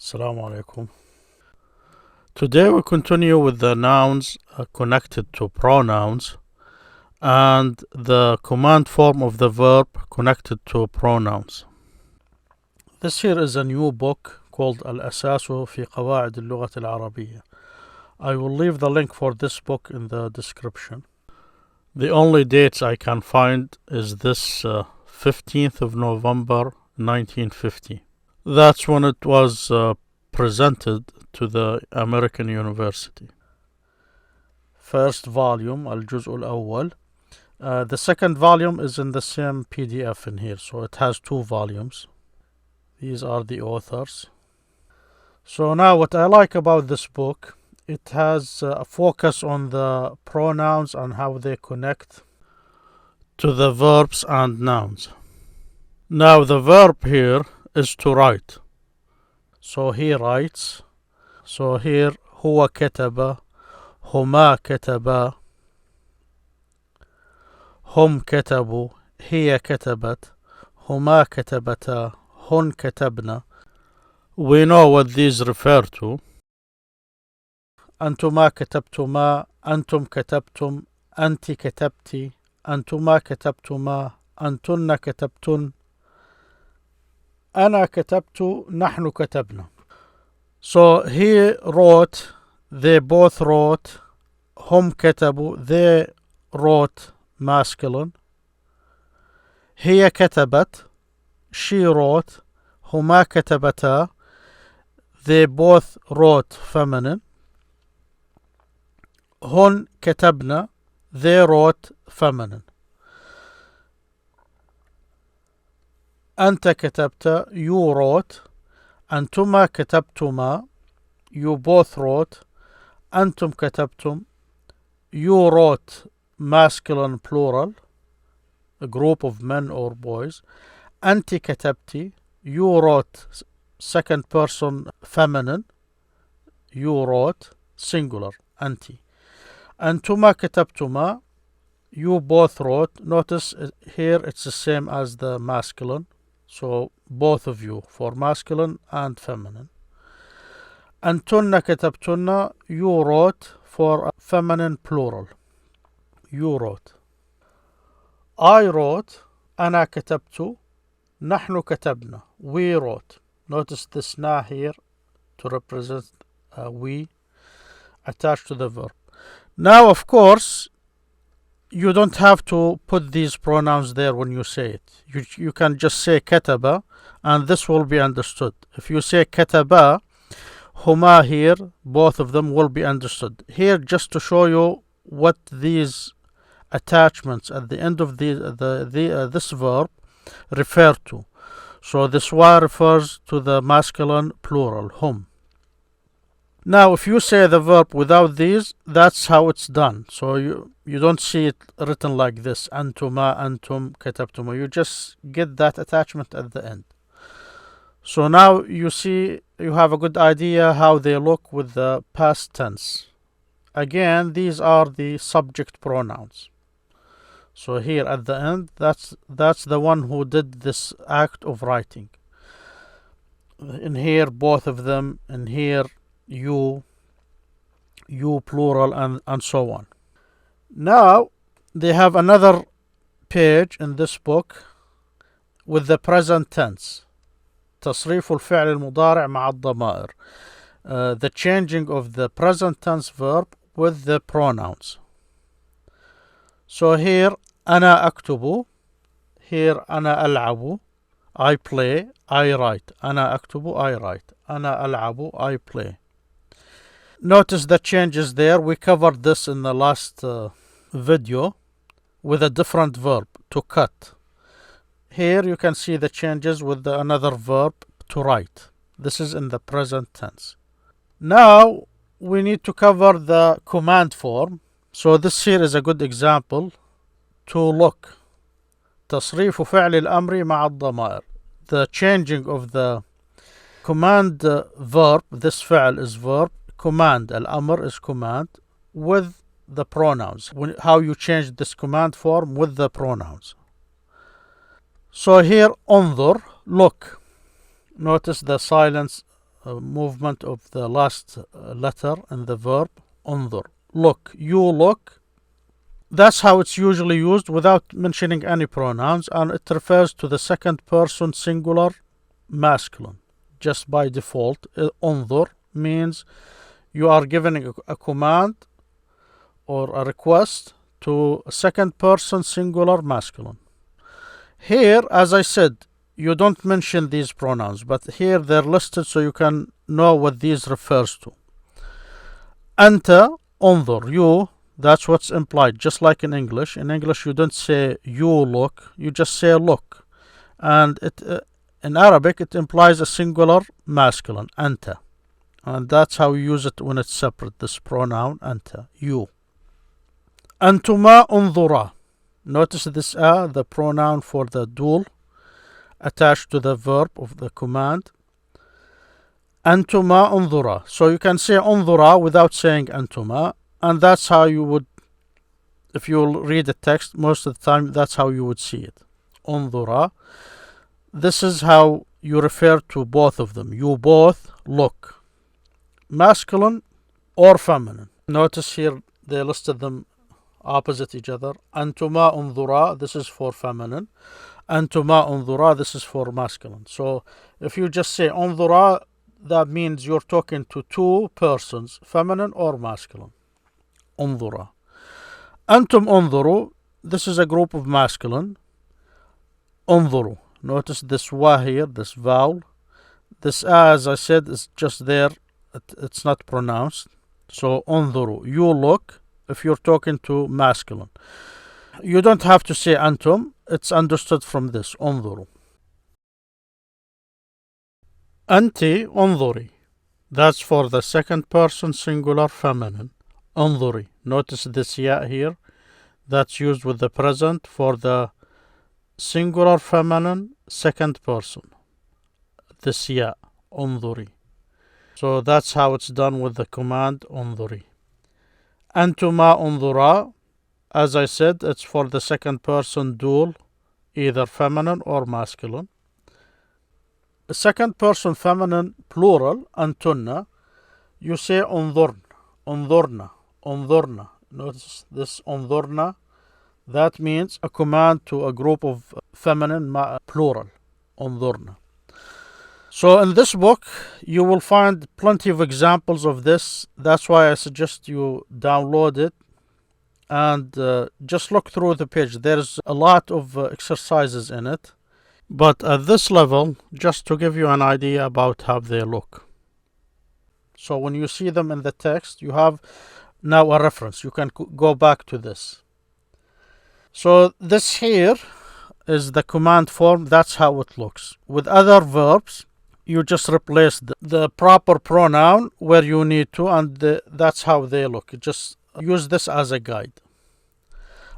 Assalamu alaikum. Today we continue with the nouns connected to pronouns and the command form of the verb connected to pronouns. This here is a new book called الأساس في قواعد اللغة العربية. I will leave the link for this book in the description. The only dates I can find is this 15th of November 1950. That's when it was presented to the American University. First volume, الجزء الأول. The second volume is in the same PDF in here, so it has 2 volumes. These are the authors. So now what I like about this book, it has a focus on the pronouns and how they connect to the verbs and nouns. Now the verb here is to write. So he writes. So here هو كتب, هما كتبا, هم كتبوا, هي كتبت, هما كتبتا, هن كتبنا. We know what these refer to. أنتما كتبتما, أنتم كتبتم, أنت كتبتي, أنتما كتبتما, أنتن كتبتن, أنا كتبت, نحن كتبنا. So he wrote, they both wrote, هم كتبوا, they wrote masculine. هي كتبت, she wrote, هما كتبتا, they both wrote feminine. هن كتبنا, they wrote feminine. أنت كتبت, you wrote. أنتما كتبتما, you both wrote. أنتم كتبتم, you wrote masculine plural, a group of men or boys. أنت كتبتي, you wrote second person feminine, you wrote singular, أنت. أنتما كتبتما, you both wrote. Notice here it's the same as the masculine. So both of you for masculine and feminine. أنتن كتبتن, you wrote for feminine plural. You wrote. I wrote, أنا كتبت, نحن كتبنا, we wrote. Notice this na here to represent we attached to the verb. Now of course you don't have to put these pronouns there when you say it. You can just say كتب and this will be understood. If you say كتبا, هما here, both of them will be understood. Here just to show you what these attachments at the end of this verb refer to. So this one refers to the masculine plural, هم. Now if you say the verb without these, that's how it's done. So you don't see it written like this, أنتما, أنتم, كتبتما. You just get that attachment at the end. So now you see, you have a good idea how they look with the past tense. Again, these are the subject pronouns. So here at the end, that's the one who did this act of writing. In here, both of them. In here, you plural, and so on. Now they have another page in this book with the present tense. تصريف الفعل المضارع مع الضمائر. The changing of the present tense verb with the pronouns. So here أنا أكتب, here أنا ألعب, I play, I write. أنا أكتب, I write. أنا ألعب, I play. Notice the changes there. We covered this in the last video with a different verb, to cut. Here you can see the changes with another verb, to write. This is in the present tense. Now we need to cover the command form. So this here is a good example. To look. تصريف فعل الأمر مع الضمائر. The changing of the command verb, this فعل is verb, command, الأمر is command, with the pronouns. How you change this command form with the pronouns. So here انظر, look. Notice the silence movement of the last letter in the verb. انظر. Look. You look. That's how it's usually used without mentioning any pronouns, and it refers to the second person singular masculine. Just by default, انظر means you are giving a command or a request to a second person singular masculine. Here, as I said, you don't mention these pronouns, but here they're listed so you can know what these refers to. أنت انظر. You, that's what's implied, just like in English. In English, you don't say you look, you just say look. And in Arabic, it implies a singular masculine, أنت. And that's how you use it when it's separate, this pronoun, أنت, you. أنتما انظرا. Notice this the pronoun for the dual, attached to the verb of the command. أنتما انظرا. So you can say انظرا without saying أنتما, and that's how you would, if you read the text, most of the time that's how you would see it. انظرا. This is how you refer to both of them. You both look. Masculine or feminine. Notice here they listed them opposite each other. أنتما انظرا, this is for feminine. أنتما انظرا, this is for masculine. So if you just say انظرا, that means you're talking to two persons, feminine or masculine. انظرا. أنتم انظروا, this is a group of masculine. انظروا. Notice this wa here, this vowel. This as I said, is just there. It's not pronounced. So انظروا. You look if you're talking to masculine. You don't have to say أنتم. It's understood from this. انظروا. أنت انظري. That's for the second person singular feminine. انظري. Notice this ya here. That's used with the present for the singular feminine second person. This ya. انظري. So that's how it's done with the command انظري. أنتما انظرا. As I said, it's for the second person dual, either feminine or masculine. The second person feminine plural, أنتن, you say انظرن, انظرنا, انظرنا. Notice this انظرنا. That means a command to a group of feminine plural, انظرنا. So in this book, you will find plenty of examples of this. That's why I suggest you download it and just look through the page. There's a lot of exercises in it. But at this level, just to give you an idea about how they look. So when you see them in the text, you have now a reference. You can go back to this. So this here is the command form. That's how it looks. With other verbs, you just replace the proper pronoun where you need to, and that's how they look. Just use this as a guide.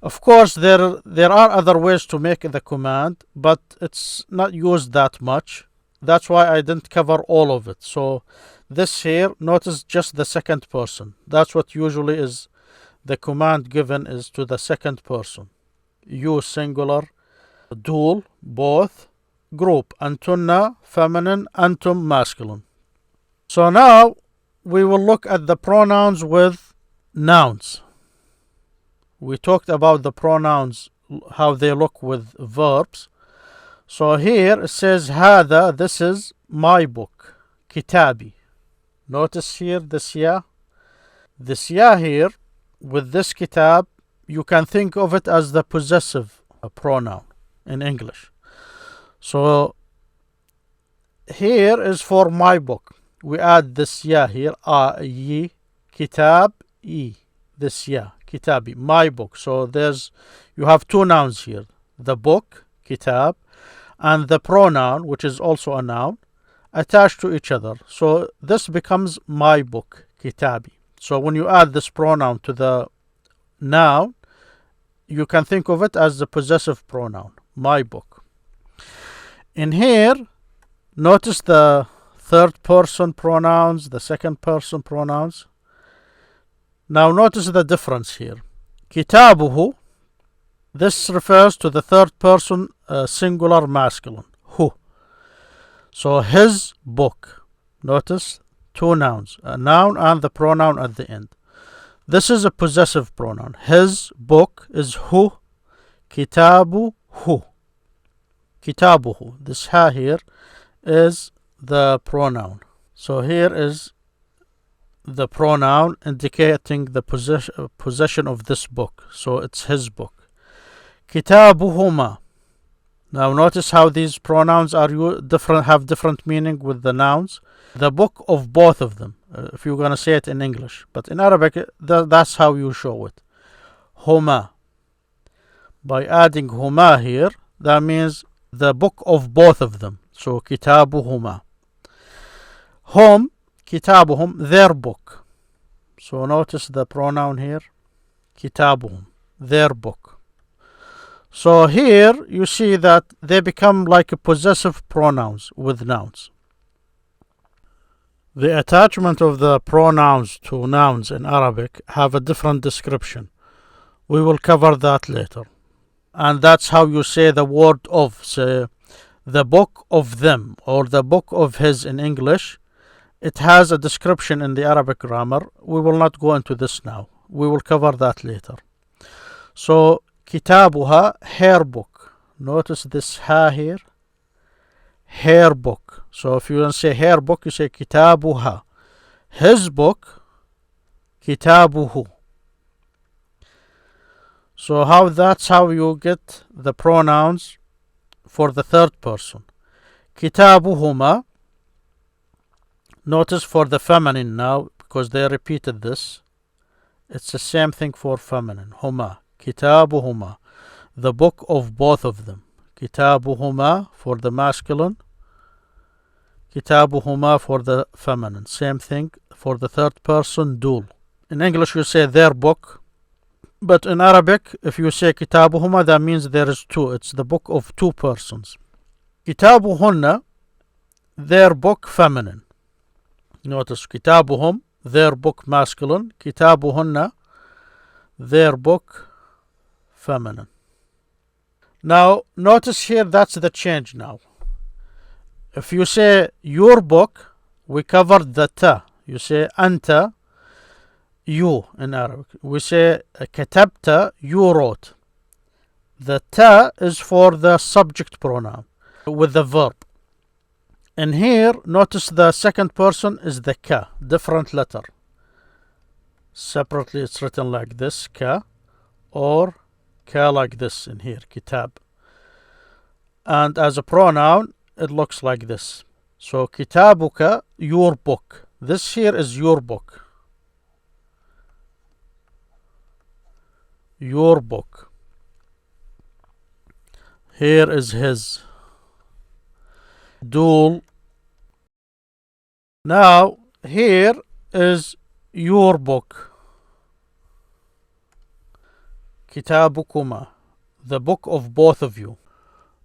Of course, there are other ways to make the command, but it's not used that much. That's why I didn't cover all of it. So this here, notice just the second person. That's what usually is the command given is to the second person. You singular, dual, both, group, أنتن feminine, أنتم masculine. So now we will look at the pronouns with nouns. We talked about the pronouns, how they look with verbs. So here it says هذا, this is my book, كتابي. Notice here this ya. This ya here, with this kitab, you can think of it as the possessive pronoun in English. So here is for my book. We add this ya here, yi, kitab, i. This ya, kitabi, my book. So you have two nouns here. The book, kitab, and the pronoun, which is also a noun, attached to each other. So this becomes my book, kitabi. So when you add this pronoun to the noun, you can think of it as the possessive pronoun, my book. In here, notice the third person pronouns, the second person pronouns. Now notice the difference here. كتابه, this refers to the third person singular masculine, who. So his book. Notice two nouns, a noun and the pronoun at the end. This is a possessive pronoun. His book is hu, kitabuhu. Kitabuhu. This ha here is the pronoun. So here is the pronoun indicating the possession of this book. So it's his book. Kitabuhuma. Now notice how these pronouns are have different meaning with the nouns. The book of both of them, if you're going to say it in English. But in Arabic, that's how you show it. Huma. By adding huma here, that means the book of both of them. So kitabuhuma. Hum, kitabuhum, their book. So notice the pronoun here. Kitabuhum, their book. So here you see that they become like a possessive pronouns with nouns. The attachment of the pronouns to nouns in Arabic have a different description. We will cover that later. And that's how you say the word of. Say the book of them or the book of his in English. It has a description in the Arabic grammar. We will not go into this now. We will cover that later. So kitabuha, her book. Notice this ha here. Her book. So if you don't say her book, you say kitabuha. His book, kitabuhu. So that's how you get the pronouns for the third person. Kitabuhuma. Notice for the feminine now, because they repeated this. It's the same thing for feminine. Huma. Kitabuhuma. The book of both of them. Kitabuhuma for the masculine. Kitabuhuma for the feminine. Same thing for the third person, dul. In English you say their book. But in Arabic, if you say kitabuhuma, that means there is two. It's the book of two persons. Kitabuhunna, their book feminine. Notice kitabuhum, their book masculine. Kitabuhunna, their book feminine. Now notice here that's the change now. If you say your book, we covered the ta. You say anta, you in Arabic. We say katabta, you wrote. The ta is for the subject pronoun with the verb. And here, notice the second person is the ka, different letter. Separately it's written like this, ka, or ka like this in here, kitab. And as a pronoun, it looks like this. So kitabuka, your book. This here is your book. Your book. Here is his. Dul. Now here is your book. Kitabukuma. The book of both of you.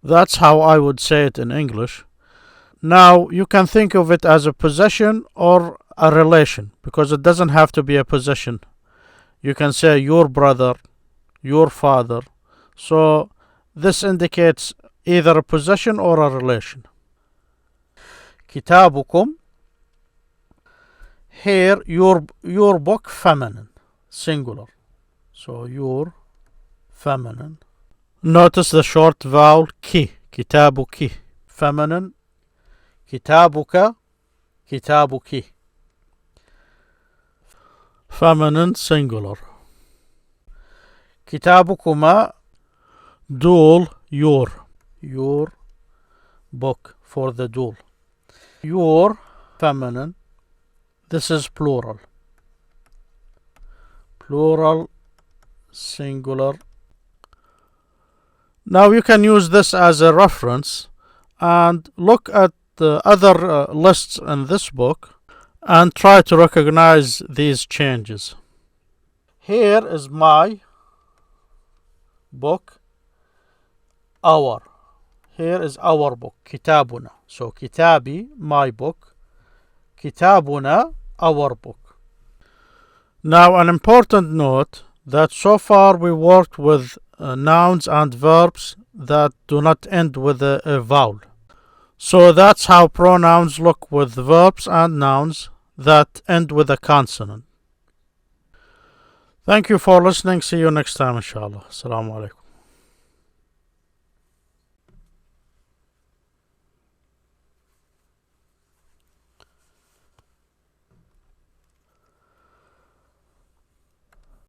That's how I would say it in English. Now you can think of it as a possession or a relation, because it doesn't have to be a possession. You can say your brother, your father. So this indicates either a possession or a relation. Kitabukum. Here your book feminine, singular. So your feminine. Notice the short vowel ki, kitabuki, feminine. Kitabuka, kitabuki. Feminine, singular. Kitabukuma, dual, your book for the dual. Your, feminine. This is plural. Plural, singular. Now you can use this as a reference and look at the other lists in this book and try to recognize these changes. Here is my book, our. Here is our book, kitabuna. So kitabi, my book. Kitabuna, our book. Now an important note that so far we worked with nouns and verbs that do not end with a vowel. So that's how pronouns look with verbs and nouns that end with a consonant. Thank you for listening. See you next time, inshallah. Assalamu alaikum.